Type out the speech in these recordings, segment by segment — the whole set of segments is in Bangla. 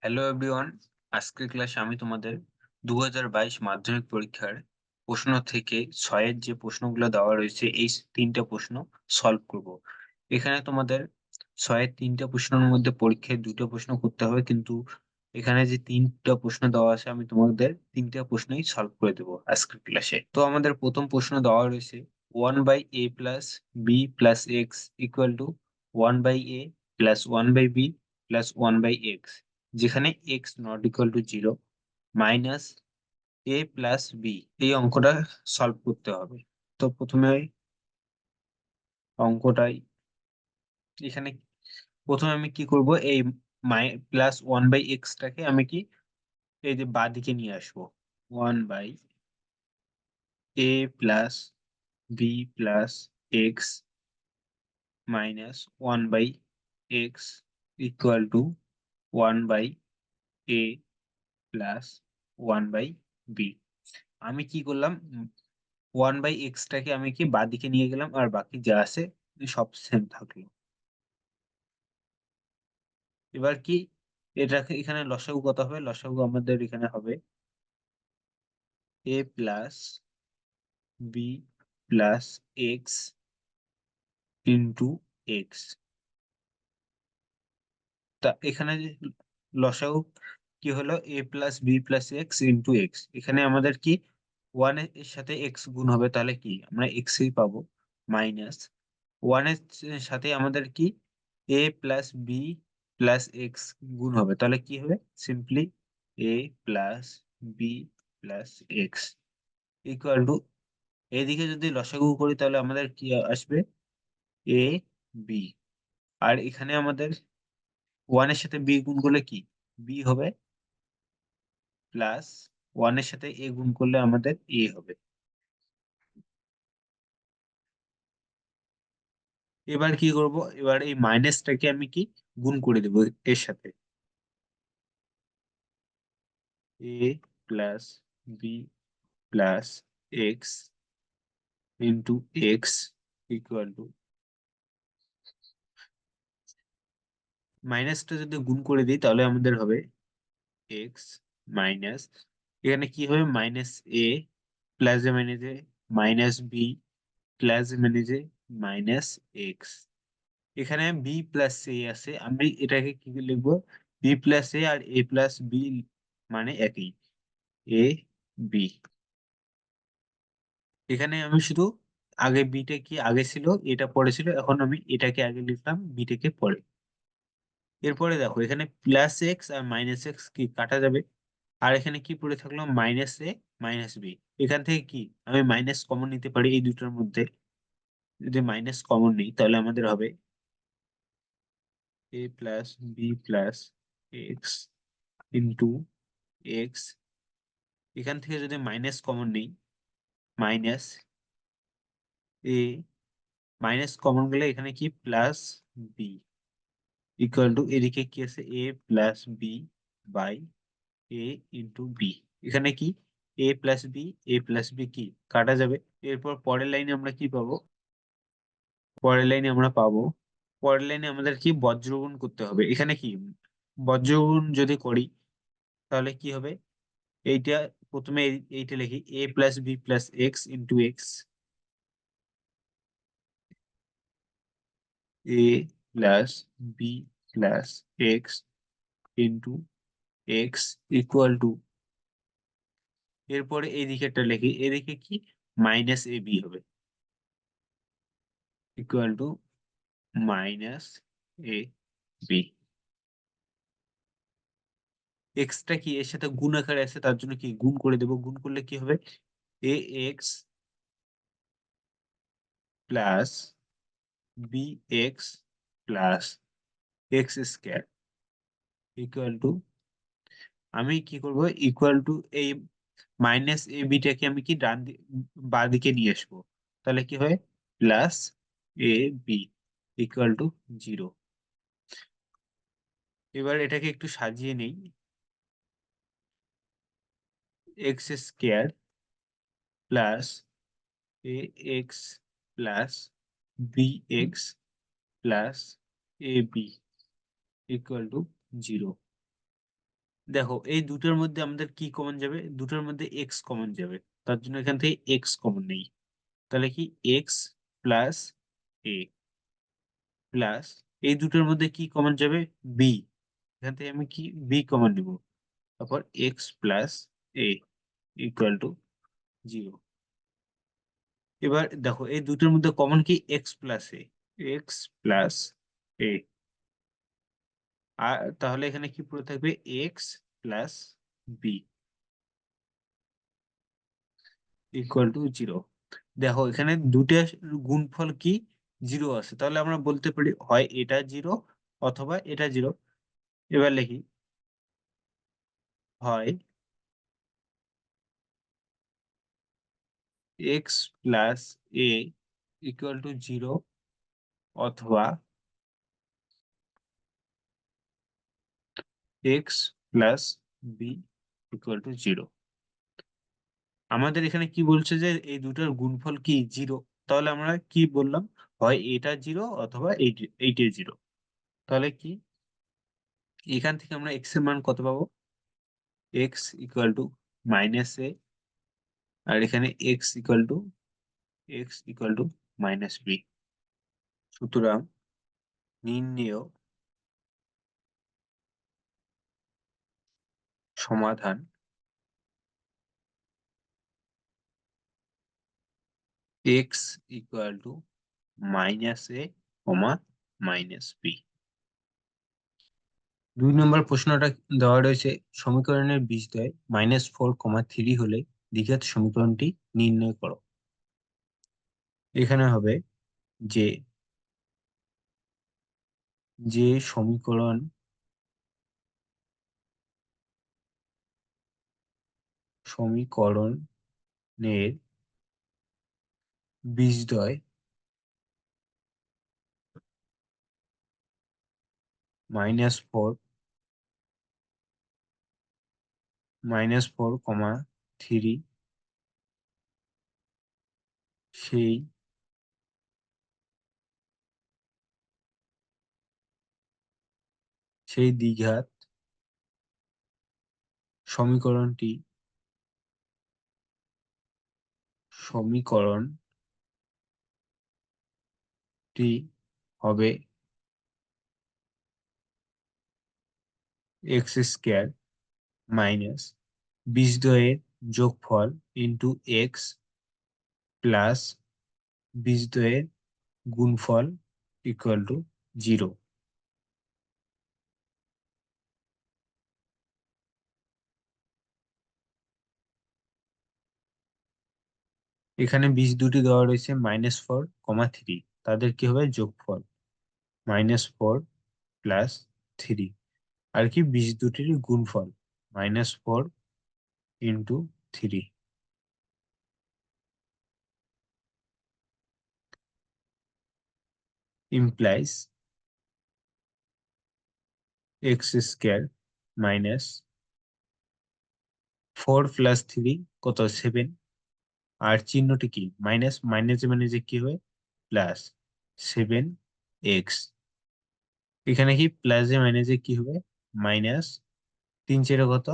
Hello everyone. আজকের ক্লাসে আমি তোমাদের 2022 মাধ্যমিক পরীক্ষার প্রশ্ন থেকে 6-এর যে প্রশ্নগুলো দেওয়া রয়েছে এই 3টা প্রশ্ন সলভ করব। এখানে তোমাদের 6-এর 3টা প্রশ্নের মধ্যে পরীক্ষায় 2টো প্রশ্ন করতে হবে, কিন্তু এখানে যে 3টা প্রশ্ন দেওয়া আছে আমি তোমাদের 3টা প্রশ্নই সলভ করে দেবো আজকের ক্লাসে। তো আমাদের প্রথম প্রশ্ন দেওয়া রয়েছে 1/a+b+x = 1/a+1/b+1/x, যেখানে x not equal to 0 minus a+b। এই অঙ্কটা সলভ করতে হবে। তো প্রথমে অঙ্কটাই এখানে প্রথমে আমি কি করব, এই +1/x টাকে আমি কি এই যে বাঁদিকে নিয়ে আসবো। 1/a+b+x = 1/a+1/b। আমি কি করলাম, 1/x টাকে আমি কি বাঁদিকে নিয়ে গেলাম, আর বাকি যা আছে সব সেম থাকলো। এবার কি এটাকে এখানে লসাগু কত হবে? লসাগু আমাদের এখানে হবে a+b+x * তা এখানে যে লসাগু কি হলো, a+b+x * x। এখানে আমাদের কি 1 এর সাথে x গুণ হবে, তাহলে কি আমরা x-ই পাবো। মাইনাস 1 এর সাথে আমাদের কি a+b+x গুণ হবে, তাহলে কি হবে? সিম্পলি a+b+x ইকুয়াল টু, এদিকে যদি লসাগু করি তাহলে আমাদের কি আসবে? A B. আর এখানে আমাদের 1 এর সাথে বি গুণ করলে কি বি হবে, প্লাস 1 এর সাথে এ গুণ করলে আমাদের এ হবে। এবার কি করব, এবার এই মাইনাসটাকে আমি কি গুণ করে দেবো এর সাথে। A plus b plus x into x equal to, মাইনাসটা যদি গুণ করে দিই তাহলে আমাদের হবে এক্স মাইনাস, এখানে কি হবে, মাইনাস এ প্লাস এ মাইনাসে মাইনাস বি প্লাস এ মাইনাসে মাইনাস এক্স। এখানে বি প্লাস এ আছে, আমি এটাকে কি লিখবো, B plus a R A plus B মানে একই, এ বি। এখানে আমি শুধু আগে বিটা কি আগে ছিল, এটা পরে ছিল, এখন আমি এটাকে আগে লিখলাম, বিটাকে পরে। এরপরে দেখো এখানে প্লাস এক্স আর মাইনাস এক্স কি কাটা যাবে, আর এখানে কি পড়ে থাকলো, মাইনাস এ মাইনাস বি। এখান থেকে কি আমি মাইনাস কমন নিতে পারি এই দুটোর মধ্যে, যদি মাইনাস কমন নিই তাহলে আমাদের হবে a plus b plus x into x. এখান থেকে যদি মাইনাস কমন নিই, মাইনাস এ, মাইনাস কমন গেলে এখানে কি প্লাস বি ইকুয়াল টু, এদিকে কি আছে, a plus b by a into b. এখানে কি এ প্লাস বি কি কাটা যাবে। এরপর পরের লাইনে আমরা কি পাবো, পরের লাইনে আমাদের কি বজ্রগুণ করতে হবে। এখানে কি বজ্রগুণ যদি করি তাহলে কি হবে, এইটা প্রথমে এইটা লিখি, a plus b plus x into x, a plus b plus x into x equal to, এরপরে এই দিকেটা লিখি, এদিকে কি মাইনাস এ বি হবে equal to minus a b. এক্সটা কি এর সাথে গুণ আকারে আছে, তার জন্য কি গুণ করে দেবো, গুণ করলে কি হবে, a x plus b x plus x square equal to, আমি কি করব, ইকুয়াল টু এই মাইনাস এ বিটাকে আমি কি বাঁ দিকে নিয়ে আসবো, তাহলে কি হয় plus a b equal to 0। এবার এটাকে একটু সাজিয়ে নেই, x square plus a x plus b x plus a b equal to 0। দেখো এই দুটোর মধ্যে আমাদের কি কমন যাবে, দুটোর মধ্যে এক্স কমন যাবে, তার জন্য এখান থেকে এক্স কমন নেই। তাহলে কি এক্স প্লাস এ প্লাস এই দুটোর মধ্যে কি কমন যাবে, বি, এখান থেকে আমি কি বি কমন নিব, তারপর x plus a equal to 0। এবার দেখো এই দুটোর মধ্যে কমন কি x plus a, x plus a, আর তাহলে এখানে কি পড়ে থাকবে x plus b equal to 0। দেখো এখানে দুটো গুণফল কি 0 আছে, তাহলে আমরা বলতে পারি হয় এটা 0 অথবা এটা 0। এবার লিখি হয় x plus a equal to 0 অথবা x plus b equal to 0। আমাদের এখানে কি বলছে যে এই দুটোর গুণফল কি 0, তাহলে আমরা কি বললাম, হয় এটা 0 অথবা এইটা 0। তাহলে কি এখান থেকে আমরা এক্স এর মান কত পাবো, x equal to minus a, আর এখানে x equal to minus b. সুতরাং নির্ণেয় সমাধান x equal to minus a comma minus b. 2 number প্রশ্নটা দেওয়া রয়েছে, সমীকরণের বীজদ্বয় -4, 3 হলে দ্বিঘাত সমীকরণটি নির্ণয় করো। এখানে হবে যে যে সমীকরণের বীজদ্বয় -4, -4, 3 সেই সেই দ্বিঘাত সমীকরণটি সমীকরণটি হবে এক্স স্কোয়ার মাইনাস বীজদ্বয়ের যোগফল ইন্টু এক্স প্লাস বীজদ্বয়ের গুণফল ইকুয়াল টু 0। এখানে বীজ দুটি দেওয়া রয়েছে -4, 3, তাদের কি হবে যোগফল -4 + 3, আর কি বীজ দুটির গুণফল -4 × 3 ইমপ্লাইজ এক্স স্কোয়ার মাইনাস 4 + 3 কত 7, আর চিহ্নটি কি মাইনাস, মাইনাসে মানে যে কি হয় প্লাস 7x, এখানে কি প্লাসে মাইনাসে কি হবে -3 × 4 কত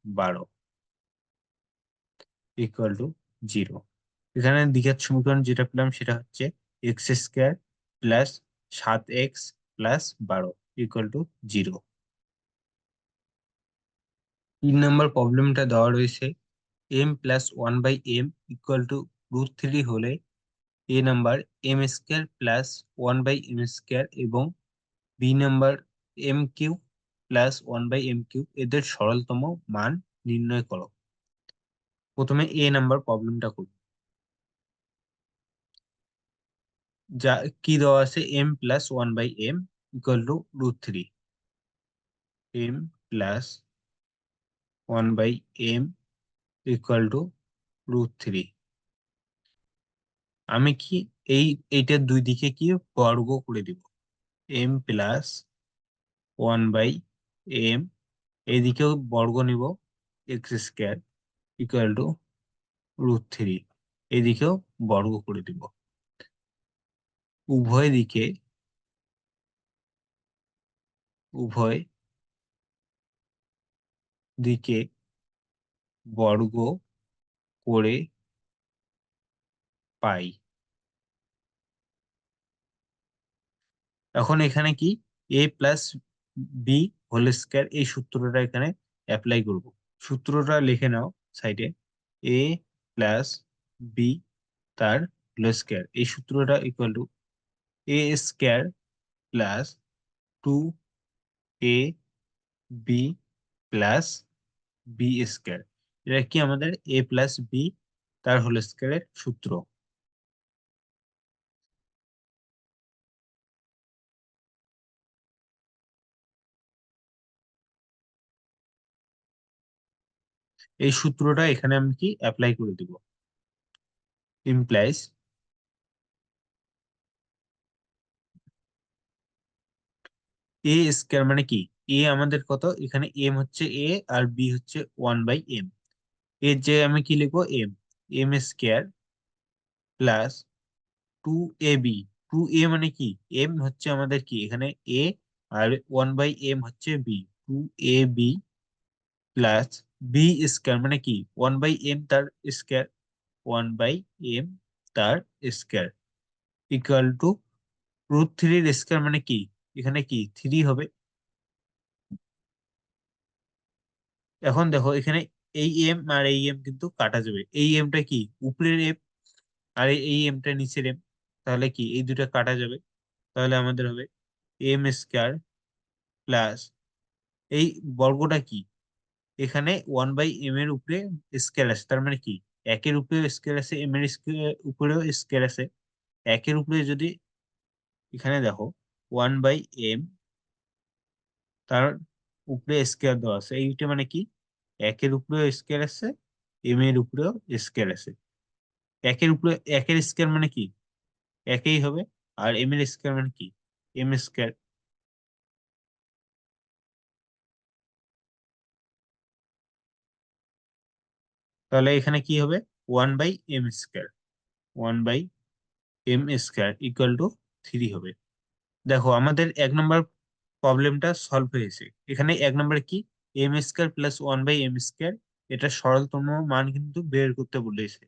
12 ইকুয়াল টু 0। এখানে দ্বিঘাত সমীকরণ যেটা পেলাম সেটা হচ্ছে x square plus 7x plus 12 equal to 0। 3 নম্বর প্রবলেমটা দেওয়া রয়েছে m+1/m ইকুয়াল টু √3 হলে এ নাম্বার m² + 1/m² এবং বি নাম্বার m³ + 1/m³ এদের সরলতম মান নির্ণয় করো। প্রথমে এ নাম্বার প্রবলেমটা করি। যা কি দেওয়া আছে m+1/m equal to √3, m+1/m equal to √3। আমি কি এইটার দুই দিকে কি বর্গ করে দিব, m+1/m এইদিকেও বর্গ নিব x² ইকুয়াল টু √3, এদিকেও বর্গ করে দিব। উভয় দিকে উভয় দিকে বর্গ করে পাই। এখন এখানে কি a plus b whole square এই সূত্রটা এখানে অ্যাপ্লাই করব। সূত্রটা লিখে নাও সাইডে, এ প্লাস বি তার হোল স্কয়ার, এই সূত্রটা equal to a square plus 2 a b plus b square. এটা কি আমাদের এ প্লাস বি তার হোল স্কয়ারের সূত্র। এই সূত্রটা এখানে আমি কি অ্যাপ্লাই করে দিব, ইমপ্লাইজ এ স্কয়ার মানে কি, এ আমাদের কত, এখানে এম হচ্ছে এ আর বি হচ্ছে 1/m। এর যে আমি কি লিখবো, M, M square plus 2ab। 2a মানে কি, এম হচ্ছে আমাদের কি এখানে এ, আর 1/m হচ্ছে B, 2ab plus b square মানে কি 1/m তার স্কয়ার, 1/m তার স্কয়ার ইকুয়াল টু √3 এর স্কয়ার মানে কি, এখানে কি 3 হবে। এখন দেখো এখানে এই এম আর এই এম কিন্তু কাটা যাবে, এই এমটা কি উপরের এম আর এই এমটা নিচের এম, তাহলে কি এই দুটা কাটা যাবে। তাহলে আমাদের হবে এম স্কয়ার প্লাস এই বর্গটা কি, এখানে 1/m এর উপরে স্কয়ার আছে, তার মানে কি একের উপরে স্কয়ার আছে, এম এর উপরেও স্কয়ার আছে। একের উপরে যদি এখানে দেখো 1/m তার উপরে স্কয়ার দেওয়া আছে, এইটা মানে কি একের উপরেও স্কয়ার আছে, এম এর উপরেও স্কয়ার আছে। একের উপরে একের স্কয়ার মানে কি একই হবে, আর এম এর স্কয়ার মানে কি এম স্কয়ার। তাহলে এখানে কি হবে 1/m square, 1/m square equal to 3 হবে। দেখো আমাদের 1 নম্বর প্রবলেমটা সলভ হয়েছে। এখানে 1 নম্বরে কি M square plus 1/m square, এটা সরলতম মান কিন্তু বের করতে বলেছে।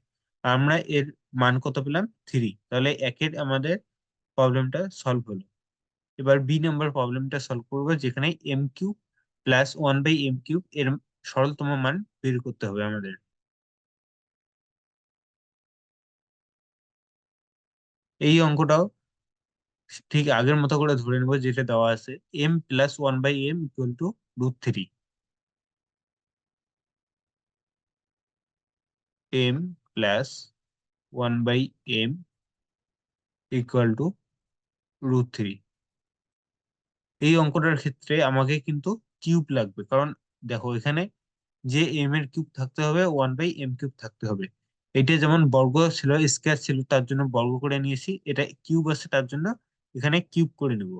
আমরা এর মান কত পেলাম 3, তাহলে একের আমাদের প্রবলেমটা সলভ হলো। এবার বি নম্বর প্রবলেমটা সলভ করবো, যেখানে m³ প্লাস 1/m³ এর সরলতম মান বের করতে হবে আমাদের। এই অঙ্কটাও ঠিক আগের মতো করে ধরে নেবো, যেটা দেওয়া আছে m+1/m = √3, m+1/m = এই অঙ্কটার ক্ষেত্রে আমাকে কিন্তু কিউব লাগবে, কারণ দেখো এখানে যে এম এর কিউব থাকতে হবে, 1/m³ থাকতে হবে। এটা যেমন বর্গ ছিল, স্কয়ার ছিল, তার জন্য বর্গ করে নিয়েছি, এটা কিউব আছে তার জন্য এখানে কিউব করে নেব।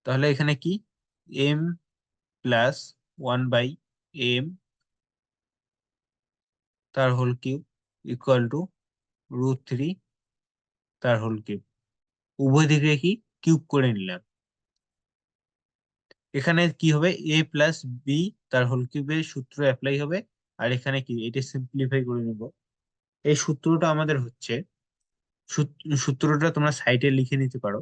তাহলে এখানে কি m+1/m তার হোল কিউব ইকুয়াল টু √3 তার হোল কিউব, উভয় দিকে কি কিউব করে নিলাম। এখানে কি হবে এ প্লাস বি তার হোল কিউবের সূত্র অ্যাপ্লাই হবে। আর এখানে কি এটা সিম্পলিফাই করে নেব। এই সূত্রটা আমাদের হচ্ছে, সূত্রটা তোমরা সাইডে লিখে নিতে পারো,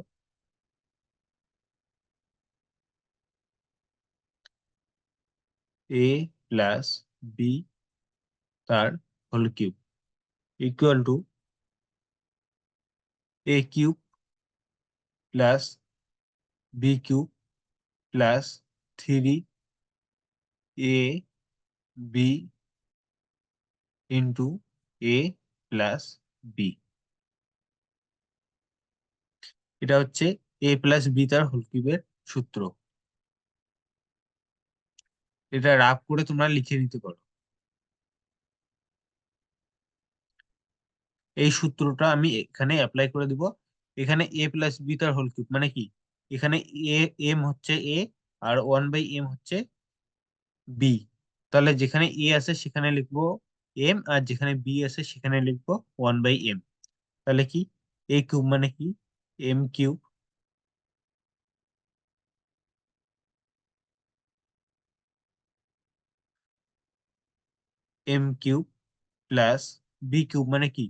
এ প্লাস বি তার whole cube equal to a³ plus b³ plus 3ab into a plus b. এটা হচ্ছে এ প্লাস বি তার হোল কিউবের সূত্র। এটা রাফ করে তোমরা লিখে নিতে পারো। এই সূত্রটা আমি এখানে অ্যাপ্লাই করে দিব। এখানে এ প্লাস বি তার হোল কিউব মানে কি, এখানে এম হচ্ছে এ আর 1/m হচ্ছে বি। তাহলে যেখানে এ আছে সেখানে লিখবো এম, আর যেখানে বি আছে সেখানে লিখবো 1/m। তাহলে কি এ কিউব মানে কি m³ m cube plus b cube মানে কি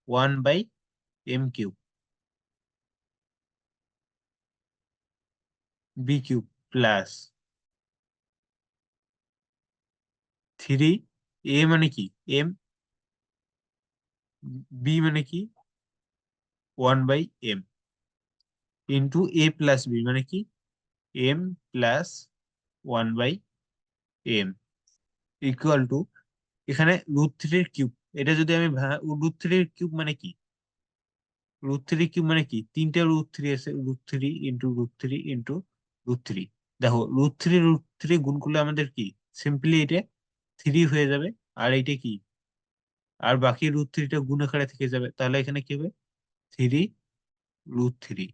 1/m cube, B cube plus 3 মানে কি এম, বি মানে কি 1/m into a plus B মানে কি M plus 1/m equal to এখানে √3 কিউব। এটা যদি আমি √3 কিউব মানে কি, √3 কিউব মানে কি 3টে √3 আছে, √3 ইন্টু √3 ইন্টু √3। দেখো √3 গুণ করলে আমাদের কি সিম্পলি এটা 3 হয়ে যাবে, আর এইটা কি, আর বাকি √3টা গুণ আকারে থেকে যাবে, তাহলে এখানে কি হবে 3 √3।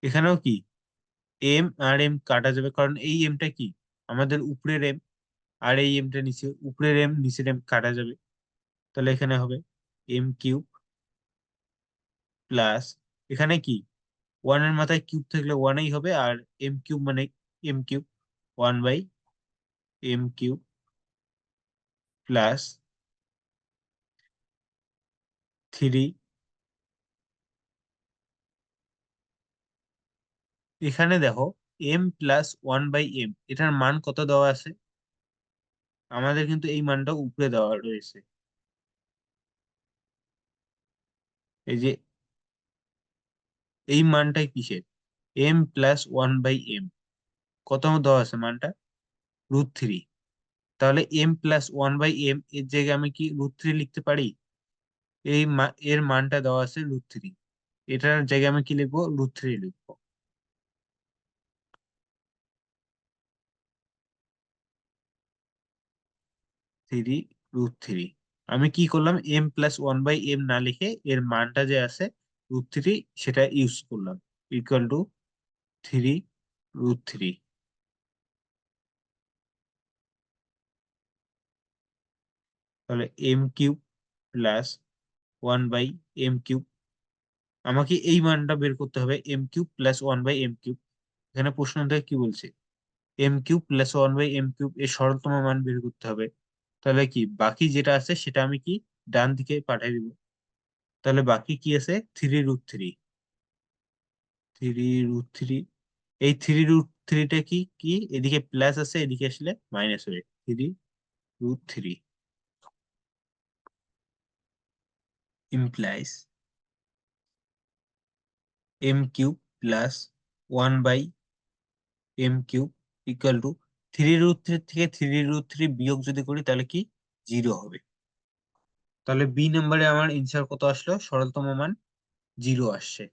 এখানেও কি এম আর এম কাটা যাবে, কারণ এই এমটা কি আমাদের উপরের এম, আর এই এমটা নিচে, উপরের এম নিচের এম কাটা যাবে, তাহলে এখানে হবে এম কিউব প্লাস এখানে কি ওয়ানের মাথায় কিউব থাকলে ওয়ানই হবে, আর এম কিউব মানে m cube 1/m cube plus 3, এখানে দেখো এম প্লাস 1/m এটার মান কত দেওয়া আছে, আমাদের কিন্তু এই মানটা উপরে দেওয়া রয়েছে, এই যে এই মানটাই কিসের এম প্লাস 1/m কত দেওয়া আছে মানটা √3। তাহলে এম প্লাস 1/m এর জায়গায় আমি কি √3 লিখতে পারি, এর মানটা দেওয়া আছে √3, এটার জায়গায় আমি কি লিখবো √3 লিখবো। 3 √3, আমি কি করলাম এম প্লাস 1/m না লিখে এর মানটা যে আছে √3 সেটা ইউজ করলাম, ইকুয়াল টু 3 √3। তাহলে M cube plus 1/m cube, আমাকে এই মানটা বের করতে হবে M cube plus 1/m cube. এখানে প্রশ্ন থেকে কি বলছে M cube plus 1/m cube এর সরলতম মান বের করতে হবে, তাহলে কি বাকি যেটা আছে সেটা আমি কি ডান দিকে পাঠিয়ে দিব, তাহলে বাকি কি আছে 3 √3, 3 √3, এই 3 √3টা কি কি এদিকে প্লাস আছে এদিকে আসলে মাইনাস হবে, 3 √3 implies m cube plus 1/m cube equal to 3 √3 থেকে 3 √3 বিয়োগ যদি করি তাহলে কি 0 হবে, তাহলে বি নম্বরে আমার এনসার কত আসলো সরলতম মান 0 আসছে।